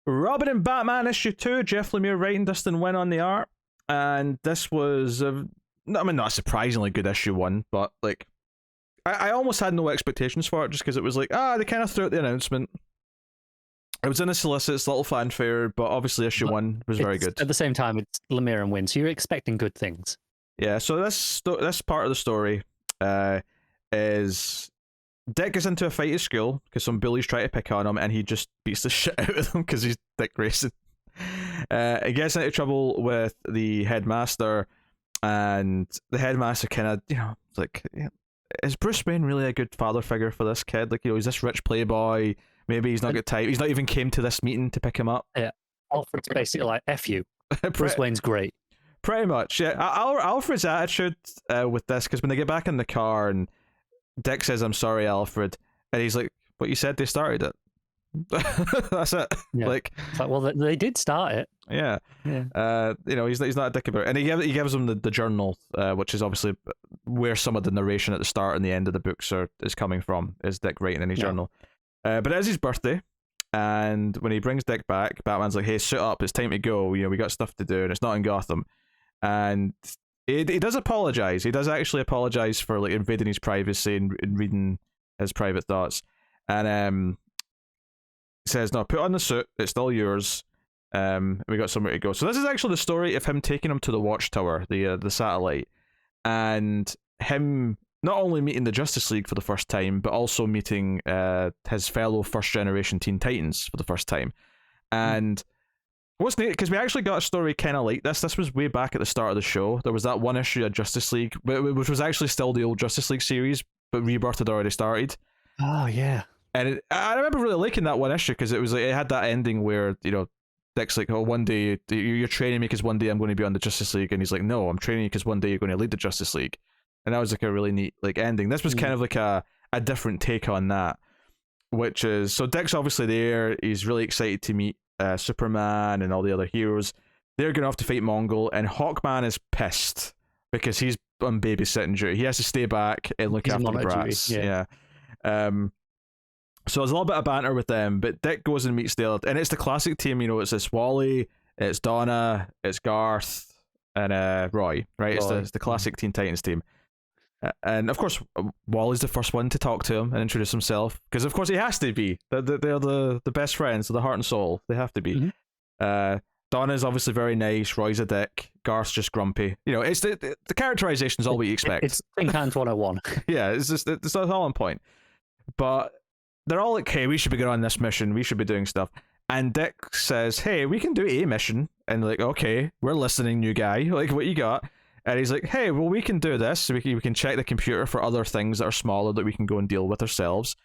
Robin and Batman issue 2, Jeff Lemire writing, Dustin Wynn on the art. And this was, not a surprisingly good issue 1, but like, I almost had no expectations for it just because it was like, they kind of threw out the announcement. It was in a solicits, little fanfare, but obviously issue 1 was very good. At the same time, it's Lemire and Wynn, so you're expecting good things. Yeah, so this part of the story is Dick gets into a fight at school because some bullies try to pick on him, and he just beats the shit out of them because he's Dick Grayson. He gets into trouble with the headmaster, and the headmaster kind of, like, is Bruce Wayne really a good father figure for this kid? Like, he's this rich playboy. Maybe he's not got time. He's not even came to this meeting to pick him up. Yeah, Alfred's basically like, F you. Bruce Wayne's great. Pretty much, yeah. Alfred's attitude with this, because when they get back in the car and Dick says, "I'm sorry, Alfred," and he's like, "But you said they started it." That's it. Yeah. Like, it's like, well, they did start it. Yeah. He's not a dick about it. And he gives him the journal, which is obviously where some of the narration at the start and the end of the books is coming from, is Dick writing in his journal. But it is his birthday, and when he brings Dick back, Batman's like, "Hey, suit up, it's time to go, we got stuff to do, and it's not in Gotham." And he does apologize. He does actually apologize for like invading his privacy and reading his private thoughts. And says, "No, put on the suit, it's still yours. We got somewhere to go." So this is actually the story of him taking him to the Watchtower, the satellite, and him not only meeting the Justice League for the first time, but also meeting his fellow first generation Teen Titans for the first time. And what's neat, because we actually got a story kind of like this. This was way back at the start of the show. There was that one issue of Justice League, which was actually still the old Justice League series, but Rebirth had already started. Oh yeah. And I remember really liking that one issue because it was like, it had that ending where Dick's like, "Oh, one day you're training me because one day I'm going to be on the Justice League," and he's like, "No, I'm training you because one day you're going to lead the Justice League." And that was like a really neat like ending. This was kind of like a different take on that, which is, so Dick's obviously there. He's really excited to meet Superman and all the other heroes. They're going off to fight Mongol, and Hawkman is pissed because he's on babysitting duty. He has to stay back and look after the brats. Yeah. So there's a little bit of banter with them, but Dick goes and meets the other, and it's the classic team. It's this Wally, it's Donna, it's Garth, and Roy. Right? It's the classic Teen Titans team. And of course, Wally's the first one to talk to him and introduce himself, because of course he has to be. They're the best friends, the heart and soul. They have to be. Donna's obviously very nice. Roy's a dick. Garth's just grumpy. It's the characterization is all we expect. It's Think Hands 101. Yeah, it's all on point. But they're all like, "Hey, we should be going on this mission. We should be doing stuff." And Dick says, "Hey, we can do a mission." And like, "Okay, we're listening, new guy. Like, what you got?" And he's like, "Hey, well, we can do this. We can check the computer for other things that are smaller that we can go and deal with ourselves.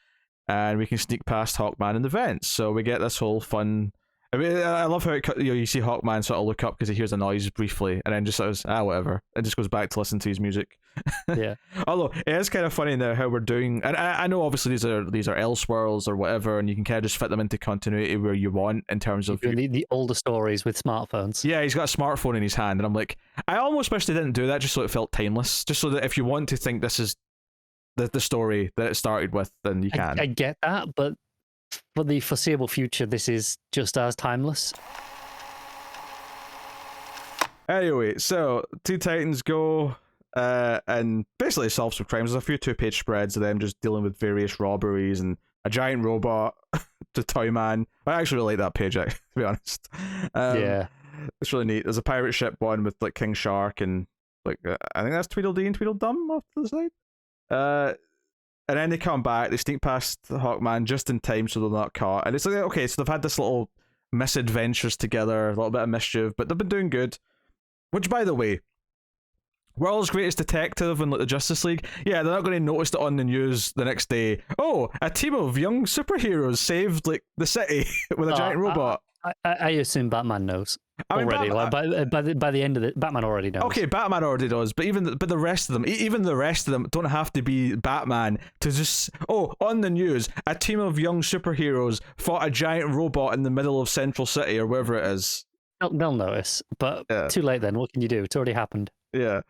And we can sneak past Hawkman in the vents." So we get this whole fun... I mean, I love how you see Hawkman sort of look up because he hears a noise briefly, and then just sort of, whatever. And just goes back to listen to his music. Yeah. Although, it is kind of funny now how we're doing... And I know, obviously, these are Elseworlds or whatever, and you can kind of just fit them into continuity where you want in terms of... The older stories with smartphones. Yeah, he's got a smartphone in his hand, and I'm like, I almost wish they didn't do that just so it felt timeless. Just so that if you want to think this is the story that it started with, then you can. I get that, but for the foreseeable future, this is just as timeless. Anyway, so Teen Titans go and basically solve some crimes. There's a few 2-page spreads of them just dealing with various robberies and a giant robot, the Toyman. I actually really like that page, to be honest. Yeah. It's really neat. There's a pirate ship one with like King Shark and like I think that's Tweedledee and Tweedledum off to the side. And then they come back, they sneak past Hawkman just in time so they're not caught. And it's like, okay, so they've had this little misadventures together, a little bit of mischief, but they've been doing good. Which, by the way, World's Greatest Detective and like the Justice League, yeah, they're not going to notice it on the news the next day. "Oh, a team of young superheroes saved like the city with a giant robot." I assume Batman knows already. By the end of it, Batman already knows. Okay, Batman already does, but the rest of them, even the rest of them, don't have to be Batman to just on the news, a team of young superheroes fought a giant robot in the middle of Central City or wherever it is. They'll notice, but too late then. What can you do? It's already happened. Yeah.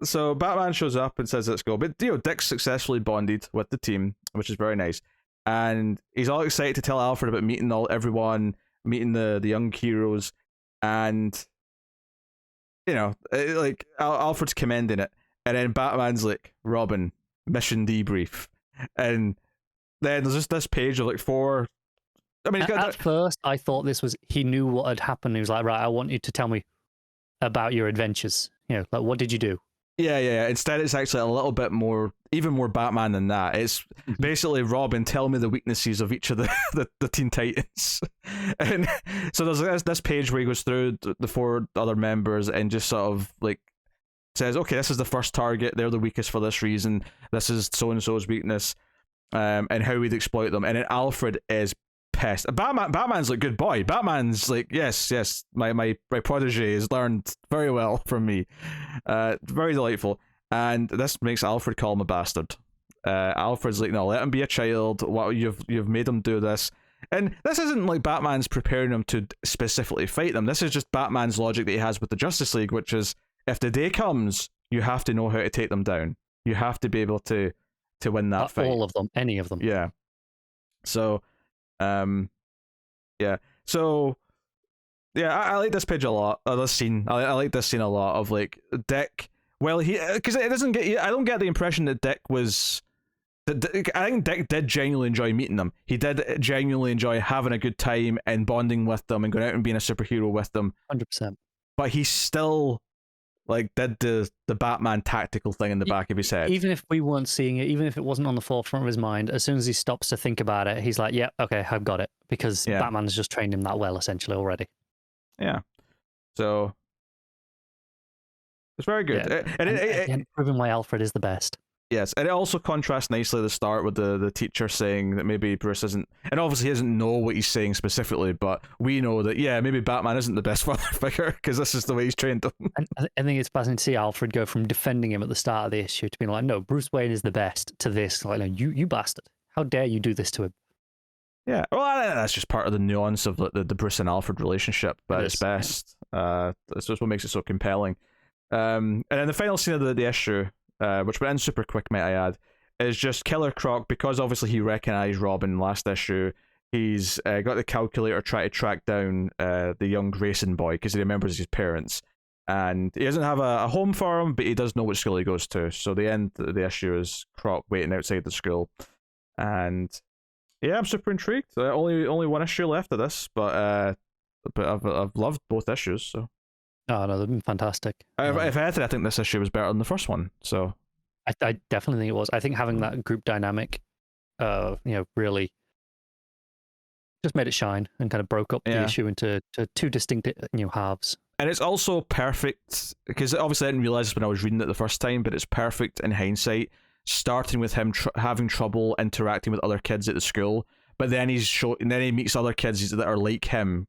So Batman shows up and says, "Let's go." But Dick's successfully bonded with the team, which is very nice. And he's all excited to tell Alfred about meeting everyone. meeting the young heroes, and like Alfred's commending it, and then Batman's like, Robin, mission debrief, and then there's just this page of like 4. I mean, at first I thought this was he knew what had happened. He was like, right, I want you to tell me about your adventures. Like, what did you do? Yeah. Instead, it's actually a little bit more, even more Batman than that. It's basically, Robin, tell me the weaknesses of each of the Teen Titans. And so there's this page where he goes through the 4 other members and just sort of like says, okay, this is the first target. They're the weakest for this reason. This is so and so's weakness, and how we'd exploit them. And then Alfred is pissed. Batman's like, good boy. Batman's like, yes, my protege has learned very well from me. Very delightful. And this makes Alfred call him a bastard. Alfred's like, no, let him be a child. What you've made him do this. And this isn't like Batman's preparing him to specifically fight them. This is just Batman's logic that he has with the Justice League, which is, if the day comes, you have to know how to take them down. You have to be able to win that fight. All of them, any of them. Yeah. So yeah. So yeah, I like this page a lot. This scene, I like this scene a lot of like Dick. Well, because it doesn't get. I don't get the impression that Dick was. I think Dick did genuinely enjoy meeting them. He did genuinely enjoy having a good time and bonding with them and going out and being a superhero with them. 100%. But he still like did the Batman tactical thing in the back of his head. Even if we weren't seeing it, even if it wasn't on the forefront of his mind, as soon as he stops to think about it, he's like, yeah, okay, I've got it. Because Batman's just trained him that well, essentially, already. Yeah. So it's very good. Yeah. And proving why Alfred is the best. Yes, and it also contrasts nicely at the start with the teacher saying that maybe Bruce isn't, and obviously he doesn't know what he's saying specifically, but we know that, maybe Batman isn't the best father figure because this is the way he's trained him. And I think it's fascinating to see Alfred go from defending him at the start of the issue to being like, no, Bruce Wayne is the best, to this, like, no, you bastard. How dare you do this to him? Yeah, well, I think that's just part of the nuance of the Bruce and Alfred relationship, but it's best. Yeah. That's just what makes it so compelling. And then the final scene of the issue, which went in super quick, might I add, is just Killer Croc, because obviously he recognized Robin last issue. He's got the calculator try to track down the young Grayson boy because he remembers his parents, and he doesn't have a home for him, but he does know which school he goes to. So the end of the issue is Croc waiting outside the school, and yeah, I'm super intrigued. Only one issue left of this, but I've loved both issues. So. Oh no, they've been fantastic. If anything, I think this issue was better than the first one. So I definitely think it was. I think having that group dynamic, really just made it shine and kind of broke up the issue into 2 distinct halves. And it's also perfect because obviously I didn't realize this when I was reading it the first time, but it's perfect in hindsight. Starting with him having trouble interacting with other kids at the school, but then he meets other kids that are like him.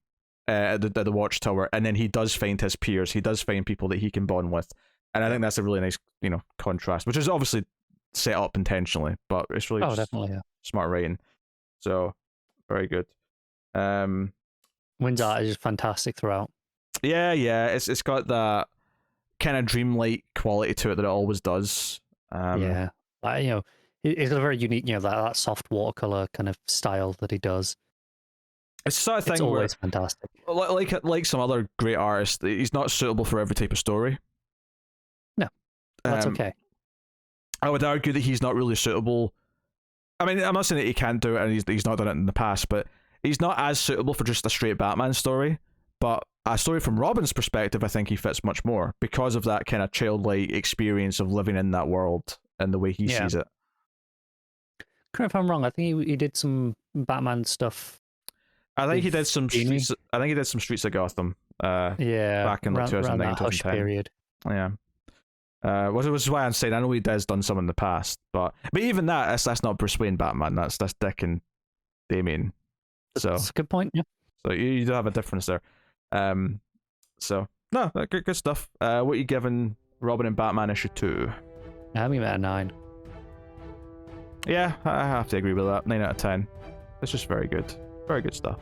At the Watchtower, and then he does find his peers. He does find people that he can bond with, and I think that's a really nice, contrast, which is obviously set up intentionally, but it's really definitely smart writing. So very good. Wynn's art is just fantastic throughout. Yeah, it's got that kind of dreamlike quality to it that it always does. It's got a very unique, that soft watercolor kind of style that he does. It's the sort of thing it's always fantastic. Like some other great artists, he's not suitable for every type of story. No, that's okay. I would argue that he's not really suitable. I mean, I'm not saying that he can't do it and he's not done it in the past, but he's not as suitable for just a straight Batman story. But a story from Robin's perspective, I think he fits much more because of that kind of childlike experience of living in that world and the way he sees it. Correct if I'm wrong. I think he did some Batman stuff. I think he did some Streets. I think he did some Streets of Gotham. Back in like 2009, 2010. Period. Yeah. Which is why I'm saying I know he has done some in the past, but even that's not Bruce Wayne Batman. That's Dick and Damian. So that's a good point. Yeah. So you do have a difference there. So no, good stuff. What are you giving Robin and Batman issue 2? I'm giving it a 9. Yeah, I have to agree with that. 9 out of 10. It's just very good. Very good stuff.